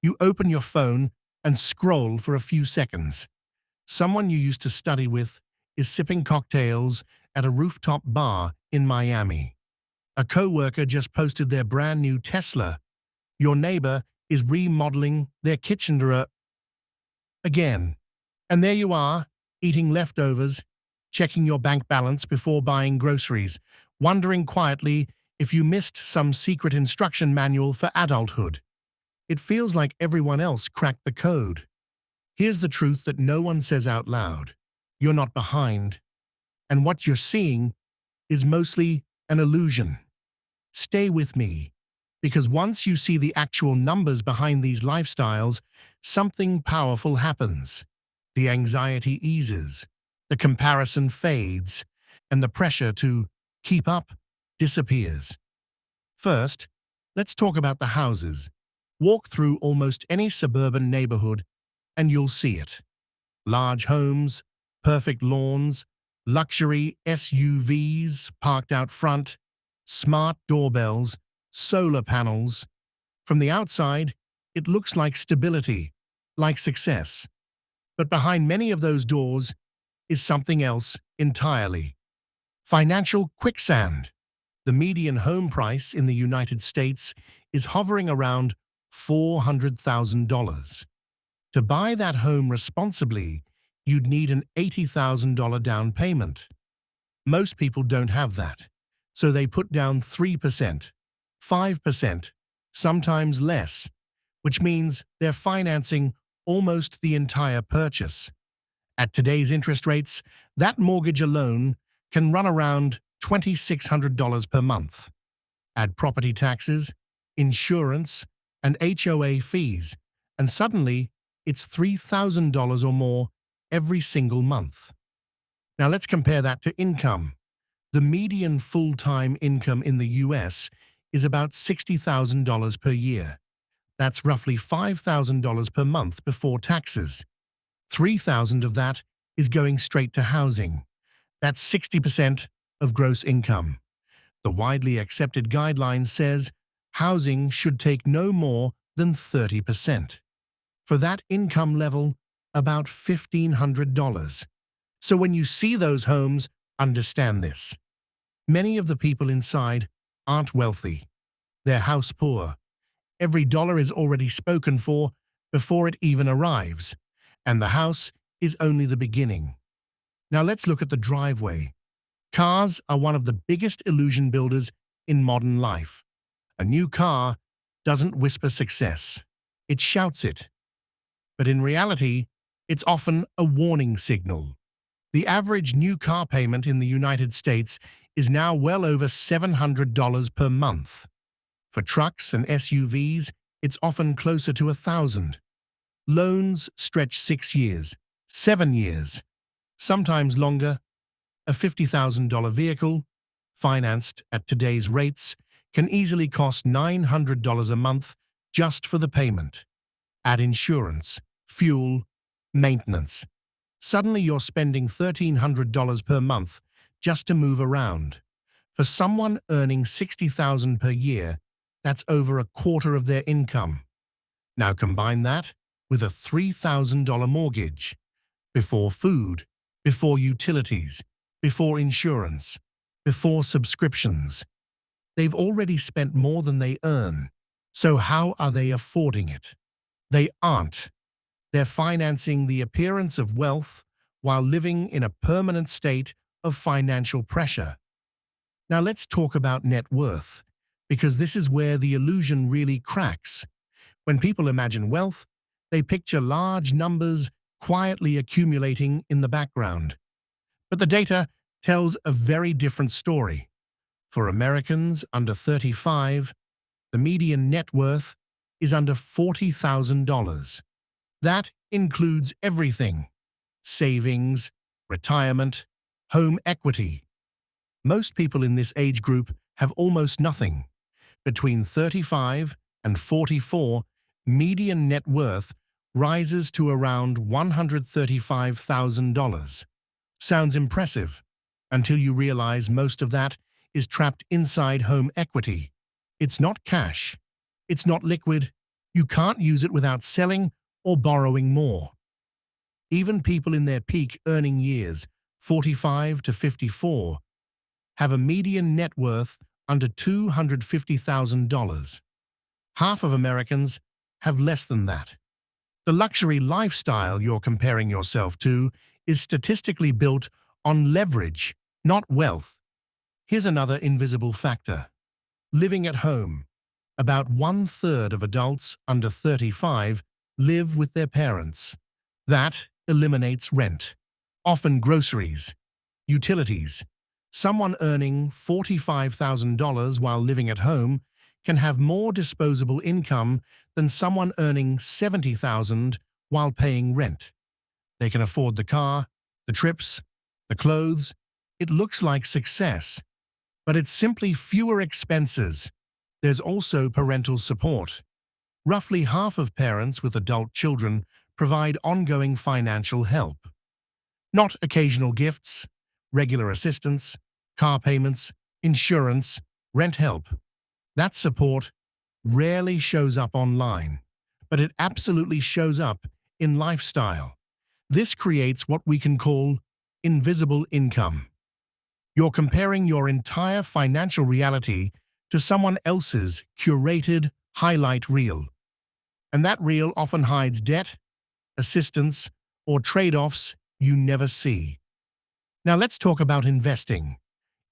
You open your phone and scroll for a few seconds. Someone you used to study with is sipping cocktails at a rooftop bar in Miami. A coworker just posted their brand new Tesla. Your neighbor is remodeling their kitchen again. And there you are, eating leftovers, checking your bank balance before buying groceries, wondering quietly if you missed some secret instruction manual for adulthood. It feels like everyone else cracked the code. Here's the truth that no one says out loud. You're not behind. And what you're seeing is mostly an illusion. Stay with me, because once you see the actual numbers behind these lifestyles, something powerful happens. The anxiety eases, the comparison fades, and the pressure to keep up disappears. First, let's talk about the houses. Walk through almost any suburban neighborhood and you'll see it. Large homes, perfect lawns, luxury SUVs parked out front, smart doorbells, solar panels. From the outside, it looks like stability, like success. But behind many of those doors is something else entirely. Financial quicksand. The median home price in the United States is hovering around $400,000. To buy that home responsibly, you'd need an $80,000 down payment. Most people don't have that, so they put down 3%, 5%, sometimes less, which means they're financing almost the entire purchase. At today's interest rates, that mortgage alone can run around $2,600 per month. Add property taxes, insurance, and HOA fees, and suddenly it's $3,000 or more every single month. Now let's compare that to income. The median full-time income in the US is about $60,000 per year. That's roughly $5,000 per month before taxes. $3,000 of that is going straight to housing. That's 60% of gross income. The widely accepted guideline says housing should take no more than 30%. For that income level, about $1,500. So when you see those homes, understand this. Many of the people inside aren't wealthy. They're house poor. Every dollar is already spoken for before it even arrives, and the house is only the beginning. Now let's look at the driveway. Cars are one of the biggest illusion builders in modern life. A new car doesn't whisper success. It shouts it. But in reality, it's often a warning signal. The average new car payment in the United States is now well over $700 per month. For trucks and SUVs, it's often closer to $1,000. Loans stretch 6 years, 7 years, sometimes longer. A $50,000 vehicle, financed at today's rates, can easily cost $900 a month just for the payment. Add insurance, fuel, maintenance. Suddenly you're spending $1,300 per month just to move around. For someone earning $60,000 per year, that's over a quarter of their income. Now combine that with a $3,000 mortgage. Before food, before utilities, before insurance, before subscriptions. They've already spent more than they earn. So how are they affording it? They aren't. They're financing the appearance of wealth while living in a permanent state of financial pressure. Now let's talk about net worth, because this is where the illusion really cracks. When people imagine wealth, they picture large numbers quietly accumulating in the background. But the data tells a very different story. For Americans under 35, the median net worth is under $40,000. That includes everything: savings, retirement, home equity. Most people in this age group have almost nothing. Between 35 and 44, median net worth rises to around $135,000. Sounds impressive, until you realize most of that is trapped inside home equity. It's not cash. It's not liquid. You can't use it without selling or borrowing more. Even people in their peak earning years, 45 to 54, have a median net worth under $250,000. Half of Americans have less than that. The luxury lifestyle you're comparing yourself to is statistically built on leverage, not wealth. Here's another invisible factor. Living at home. About 1/3 of adults under 35 live with their parents. That eliminates rent, often groceries, utilities. Someone earning $45,000 while living at home can have more disposable income than someone earning $70,000 while paying rent. They can afford the car, the trips, the clothes. It looks like success, but it's simply fewer expenses. There's also parental support. Roughly half of parents with adult children provide ongoing financial help. Not occasional gifts, regular assistance, car payments, insurance, rent help. That support rarely shows up online, but it absolutely shows up in lifestyle. This creates what we can call invisible income. You're comparing your entire financial reality to someone else's curated highlight reel. And that reel often hides debt, assistance, or trade-offs you never see. Now let's talk about investing.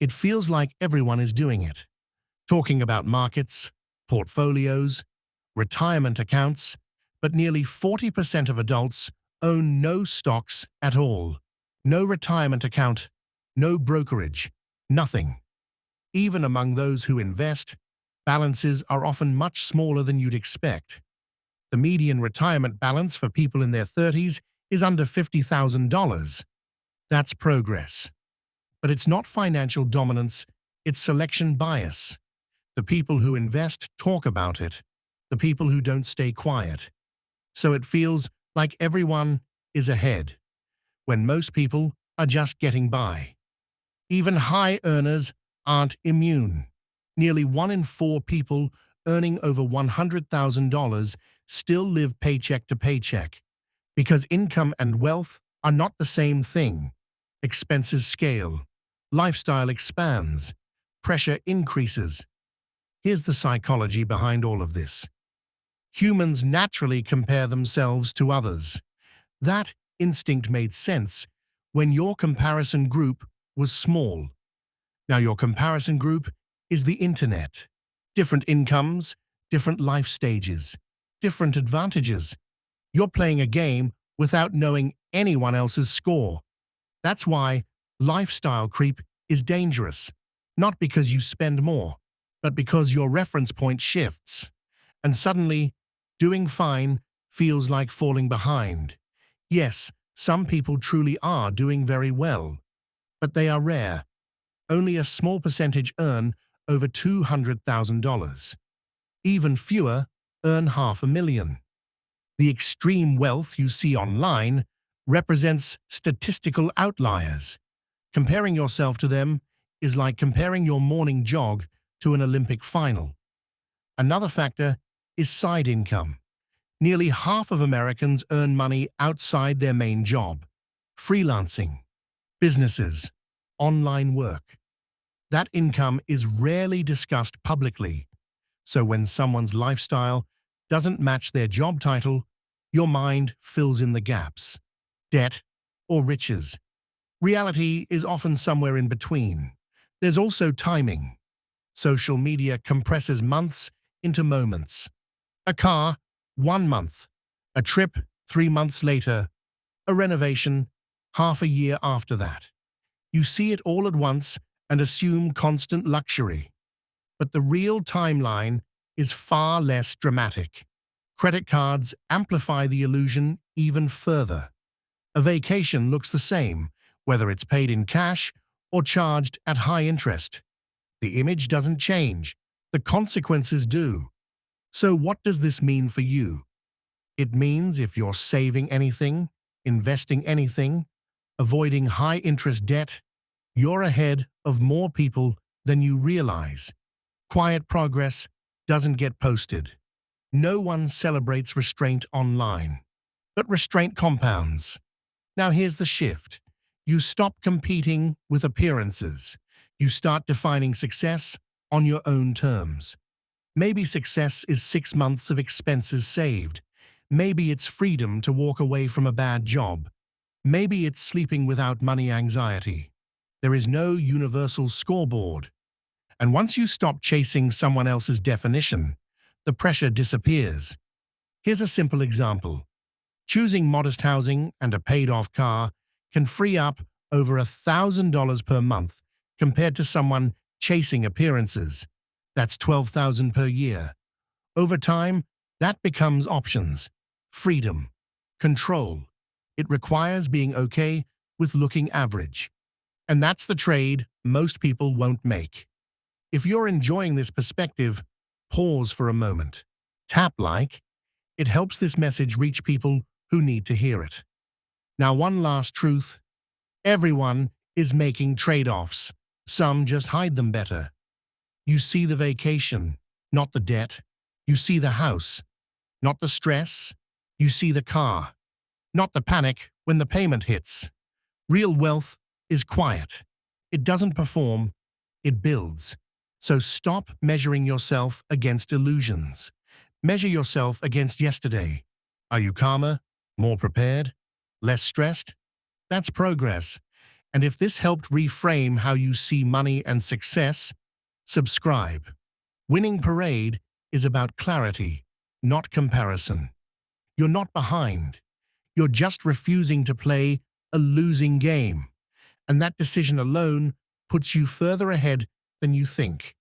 It feels like everyone is doing it. Talking about markets, portfolios, retirement accounts, but nearly 40% of adults own no stocks at all. No retirement account, no brokerage, nothing. Even among those who invest, balances are often much smaller than you'd expect. The median retirement balance for people in their 30s is under $50,000. That's progress. But it's not financial dominance, it's selection bias. The people who invest talk about it. The people who don't stay quiet. So it feels like everyone is ahead, when most people are just getting by. Even high earners aren't immune. Nearly 1 in 4 people earning over $100,000 still live paycheck to paycheck, because income and wealth are not the same thing. Expenses scale, lifestyle expands, pressure increases. Here's the psychology behind all of this. Humans naturally compare themselves to others. That instinct made sense when your comparison group was small. Now your comparison group is the internet. Different incomes, different life stages, different advantages. You're playing a game without knowing anyone else's score. That's why lifestyle creep is dangerous, not because you spend more, but because your reference point shifts. And suddenly, doing fine feels like falling behind. Yes, some people truly are doing very well, but they are rare. Only a small percentage earn over $200,000. Even fewer earn $500,000. The extreme wealth you see online represents statistical outliers. Comparing yourself to them is like comparing your morning jog to an Olympic final. Another factor is side income. Nearly half of Americans earn money outside their main job. Freelancing, businesses, online work. That income is rarely discussed publicly. So when someone's lifestyle doesn't match their job title, your mind fills in the gaps. Debt or riches. Reality is often somewhere in between. There's also timing. Social media compresses months into moments. A car, 1 month. A trip, 3 months later. A renovation, half a year after that. You see it all at once and assume constant luxury. But the real timeline is far less dramatic. Credit cards amplify the illusion even further. A vacation looks the same, whether it's paid in cash or charged at high interest. The image doesn't change. The consequences do. So what does this mean for you? It means if you're saving anything, investing anything, avoiding high-interest debt, you're ahead of more people than you realize. Quiet progress doesn't get posted. No one celebrates restraint online, but restraint compounds. Now here's the shift. You stop competing with appearances. You start defining success on your own terms. Maybe success is 6 months of expenses saved. Maybe it's freedom to walk away from a bad job. Maybe it's sleeping without money anxiety. There is no universal scoreboard. And once you stop chasing someone else's definition, the pressure disappears. Here's a simple example. Choosing modest housing and a paid-off car can free up over $1,000 per month compared to someone chasing appearances. That's $12,000 per year. Over time, that becomes options, freedom, control. It requires being okay with looking average. And that's the trade most people won't make. If you're enjoying this perspective, pause for a moment. Tap like. It helps this message reach people who need to hear it. Now, one last truth. Everyone is making trade-offs. Some just hide them better. You see the vacation, not the debt. You see the house, not the stress. You see the car, not the panic when the payment hits. Real wealth is quiet. It doesn't perform, it builds. So stop measuring yourself against illusions. Measure yourself against yesterday. Are you calmer, more prepared, less stressed? That's progress. And if this helped reframe how you see money and success, subscribe. Winning Parade is about clarity, not comparison. You're not behind. You're just refusing to play a losing game. And that decision alone puts you further ahead than you think.